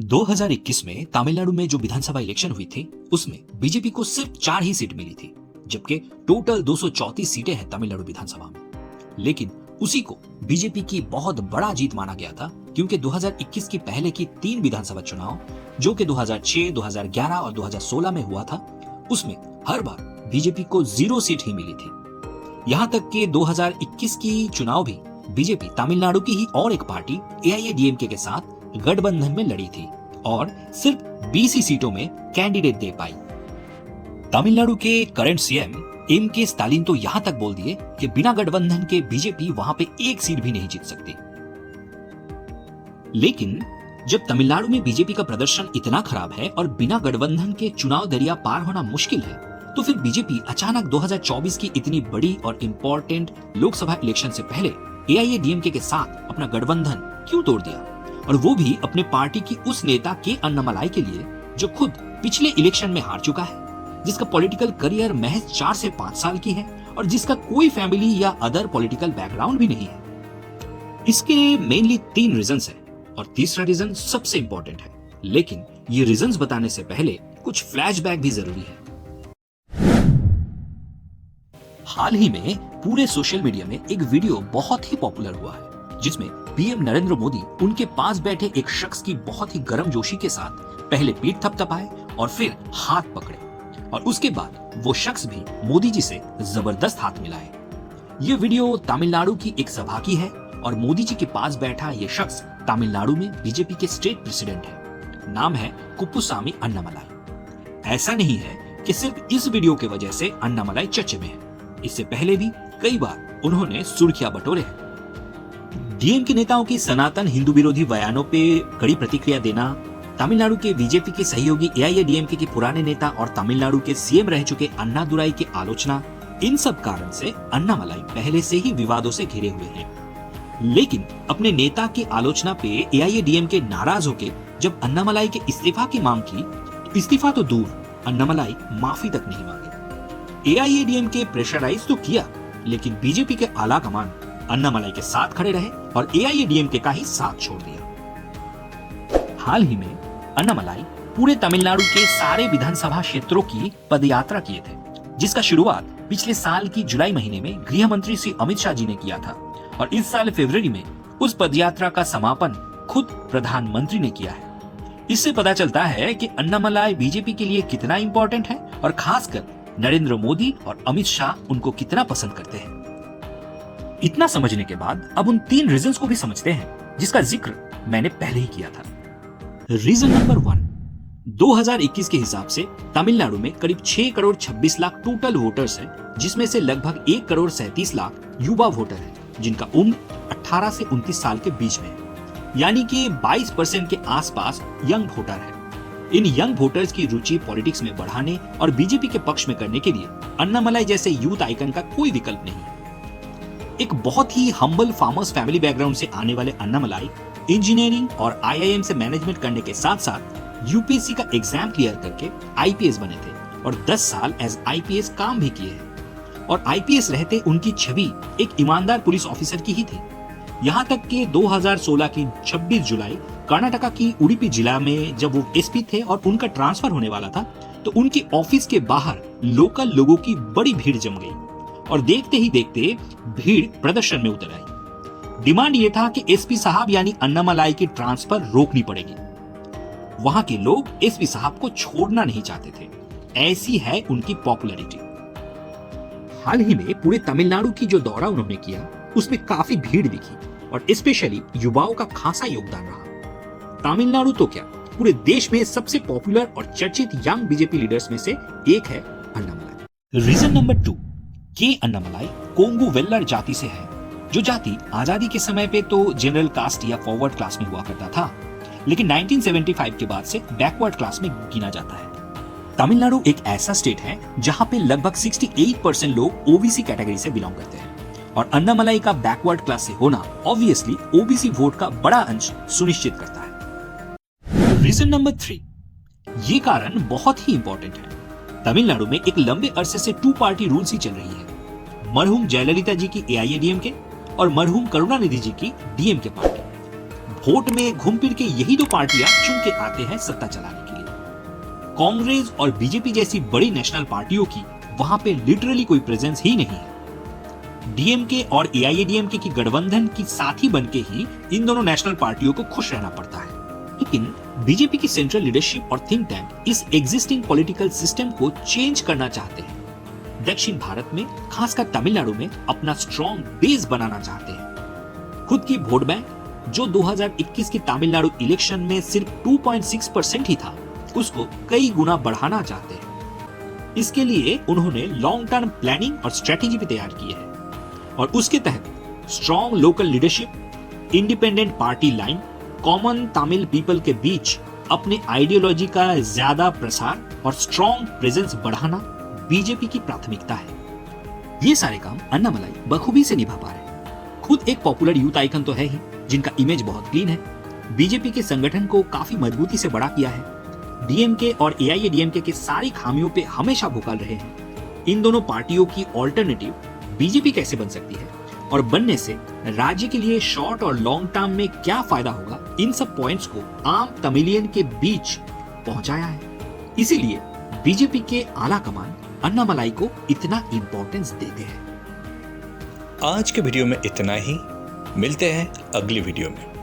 2021 में तमिलनाडु में जो विधानसभा इलेक्शन हुई थी उसमें बीजेपी को सिर्फ 4 ही सीट मिली थी, जबकि टोटल 234 सीटें हैं तमिलनाडु विधानसभा में। लेकिन उसी को बीजेपी की बहुत बड़ा जीत माना गया था, क्योंकि 2021 की पहले की 3 विधानसभा चुनाव जो कि 2006, 2011 और 2016 में हुआ था, उसमें हर बार बीजेपी को 0 सीट ही मिली थी। यहाँ तक कि 2021 की चुनाव भी बीजेपी तमिलनाडु की ही और एक पार्टी एआईएडीएमके के साथ गठबंधन में लड़ी थी और सिर्फ 20 ही सीटों में कैंडिडेट दे पाई। तमिलनाडु के करंट सीएम एम.के. स्टालिन तो यहां तक बोल दिए कि बिना गठबंधन के बीजेपी वहां पे एक सीट भी नहीं जीत सकती। लेकिन जब तमिलनाडु में बीजेपी का प्रदर्शन इतना खराब है और बिना गठबंधन के चुनाव दरिया पार होना मुश्किल है, तो फिर बीजेपी अचानक 2024 की इतनी बड़ी और इंपॉर्टेंट लोकसभा इलेक्शन से पहले एआईएडीएमके के साथ अपना गठबंधन क्यों तोड़ दिया, और वो भी अपने पार्टी की उस नेता के अन्नामलाई के लिए जो खुद पिछले इलेक्शन में हार चुका है, जिसका पॉलिटिकल करियर महज 4 से 5 साल की है और जिसका कोई फैमिली या अदर पॉलिटिकल बैकग्राउंड भी नहीं है। इसके मेनली 3 रीजंस हैं और तीसरा रीजन सबसे इंपॉर्टेंट है। लेकिन ये रीजंस बताने से पहले कुछ फ्लैशबैक भी जरूरी है। हाल ही में पूरे सोशल मीडिया में एक वीडियो बहुत ही पॉपुलर हुआ है, जिसमें पीएम नरेंद्र मोदी उनके पास बैठे एक शख्स की बहुत ही गर्मजोशी के साथ पहले पीठ थपथपाए और फिर हाथ पकड़े, और उसके बाद वो शख्स भी मोदी जी से जबरदस्त हाथ मिलाए। ये वीडियो तमिलनाडु की एक सभा की है और मोदी जी के पास बैठा ये शख्स तमिलनाडु में बीजेपी के स्टेट प्रेसिडेंट है। नाम है कुप्पुसामी अन्नामलाई। ऐसा नहीं है कि सिर्फ इस वीडियो की वजह से अन्नामलाई चर्चे में है, इससे पहले भी कई बार उन्होंने सुर्खियां बटोरे हैं। डीएम के नेताओं की सनातन हिंदू विरोधी बयानों पे कड़ी प्रतिक्रिया देना, तमिलनाडु के बीजेपी के सहयोगी एआईएडीएमके के पुराने नेता और तमिलनाडु के सीएम रह चुके अन्नादुराई की आलोचना, इन सब कारण से अन्नामलाई पहले से ही विवादों से घिरे हुए हैं। लेकिन अपने नेता की आलोचना पे एआईएडीएमके नाराज होकर जब अन्नामलाई के इस्तीफा की मांग की, तो इस्तीफा तो दूर, अन्नामलाई माफी तक नहीं मांगे। एआईएडीएमके प्रेशराइज तो किया, लेकिन बीजेपी के आला कमान अन्नामलाई के साथ खड़े रहे और एआईएडीएमके का ही साथ छोड़ दिया। हाल ही में अन्नामलाई पूरे तमिलनाडु के सारे विधानसभा क्षेत्रों की पदयात्रा किए थे, जिसका शुरुआत पिछले साल की जुलाई महीने में गृह मंत्री श्री अमित शाह जी ने किया था, और इस साल फरवरी में उस पदयात्रा का समापन खुद प्रधानमंत्री ने किया है। इससे पता चलता है कि अन्नामलाई बीजेपी के लिए कितना इंपॉर्टेंट है और खासकर नरेंद्र मोदी और अमित शाह उनको कितना पसंद करते हैं। इतना समझने के बाद अब उन 3 रीजंस को भी समझते हैं, जिसका जिक्र मैंने पहले ही किया था। रीजन नंबर 1, 2021 के हिसाब से तमिलनाडु में करीब 6 करोड़ 26 लाख टोटल वोटर्स हैं, जिसमें से लगभग 1 करोड़ 37 लाख युवा वोटर हैं, जिनका उम्र 18 से 29 साल के बीच में है, यानी कि 22% के आसपास यंग वोटर है। इन यंग वोटर्स की रुचि पॉलिटिक्स में बढ़ाने और बीजेपी के पक्ष में करने के लिए अन्नामलाई जैसे यूथ आइकन का कोई विकल्प नहीं है। एक बहुत ही हम्बल फार्मर्स फैमिली बैकग्राउंड से आने वाले अन्नामलाई इंजीनियरिंग और आईआईएम से मैनेजमेंट करने के साथ साथ यूपीएससी का एग्जाम क्लियर करके आईपीएस बने थे और 10 साल एज आईपीएस काम भी किए हैं, और आईपीएस रहते उनकी छवि एक ईमानदार पुलिस ऑफिसर की ही थी। यहाँ तक कि 2016 की 26 जुलाई कर्नाटका की उडुपी जिला में जब वो एसपी थे और उनका ट्रांसफर होने वाला था, तो उनके ऑफिस के बाहर लोकल लोगों की बड़ी भीड़ जम गई और देखते ही देखते भीड़ प्रदर्शन में उतर आई। डिमांड ये था कि एसपी साहब यानी अन्नामलाई की ट्रांसफर रोकनी पड़ेगी। वहां के लोग एसपी साहब को छोड़ना नहीं चाहते थे, ऐसी है उनकी पॉपुलैरिटी। हाल ही में पूरे तमिलनाडु की जो दौरा उन्होंने किया, उसमें काफी भीड़ दिखी और स्पेशली युवाओं का खासा योगदान रहा। तमिलनाडु तो क्या, पूरे देश में सबसे पॉपुलर और चर्चित यंग बीजेपी लीडर्स में से एक है अन्नामलाई। रीजन नंबर 2, के अन्नामलाई कोंगू वेल्लर जाति से है, जो जाति आजादी के समय पे तो जनरल कास्ट या फॉरवर्ड क्लास में हुआ करता था, लेकिन 1975 के बाद से बैकवर्ड क्लास में गिना जाता है। तमिलनाडु एक ऐसा स्टेट है जहां पे लगभग 68% लोग ओबीसी कैटेगरी से बिलोंग करते हैं, और अन्नामलाई का बैकवर्ड क्लास से होना ऑब्वियसली ओबीसी वोट का बड़ा अंश सुनिश्चित करता है। रीजन नंबर 3, ये कारण बहुत ही इंपॉर्टेंट है। तमिलनाडु में एक लंबे अरसे से 2 पार्टी रूल्स ही चल रही है, मरहूम जयललिता जी की एआईएडीएमके और मरहूम करुणानिधि जी की डीएमके पार्टी। वोट में घूम फिर के यही दो पार्टियां चुन के आते हैं सत्ता चलाने के लिए। कांग्रेस और बीजेपी जैसी बड़ी नेशनल पार्टियों की वहां पे लिटरली कोई प्रेजेंस ही नहीं है। डीएमके और एआईएडीएमके की गठबंधन की साथी बनके ही इन दोनों नेशनल पार्टियों को खुश रहना पड़ता है। लेकिन बीजेपी की सेंट्रल लीडरशिप और थिंक टैंक इस एग्जिस्टिंग पॉलिटिकल सिस्टम को चेंज करना चाहते हैं। दक्षिण भारत में, खासकर तमिलनाडु में अपना स्ट्रॉन्ग बेस बनाना चाहते हैं। खुद की वोट बैंक, जो 2021 की तमिलनाडु इलेक्शन में सिर्फ 2.6% ही था, उसको कई गुना बढ़ाना चाहते हैं। इसके लिए उन्होंने लॉन्ग टर्म प्लानिंग और स्ट्रेटेजी भी तैयार की है और उसके तहत strong local leadership, independent party line, common Tamil people के बीच अपने आइडियोलॉजी का ज्यादा प्रसार और स्ट्रॉन्ग प्रेजेंस बढ़ाना बीजेपी की प्राथमिकता है। ये सारे काम अन्नामलाई बखूबी से निभा पा रहे हैं। खुद एक पॉपुलर यूथ आइकन तो है ही, जिनका इमेज बहुत क्लीन है। बीजेपी के संगठन को काफी मजबूती से बड़ा किया है। डीएमके और एआईएडीएमके की सारी खामियों पे हमेशा भुगत रहे हैं। इन दोनों पार्टियों की ऑल्टरनेटिव बीजेपी कैसे बन सकती है और बनने से राज्य के लिए शॉर्ट और लॉन्ग टर्म में क्या फायदा होगा, इन सब पॉइंट्स को आम तमिलियन के बीच पहुंचाया है। इसीलिए बीजेपी के आला कमान अन्नामलाई को इतना इंपॉर्टेंस देते हैं। आज के वीडियो में इतना ही। मिलते हैं अगली वीडियो में।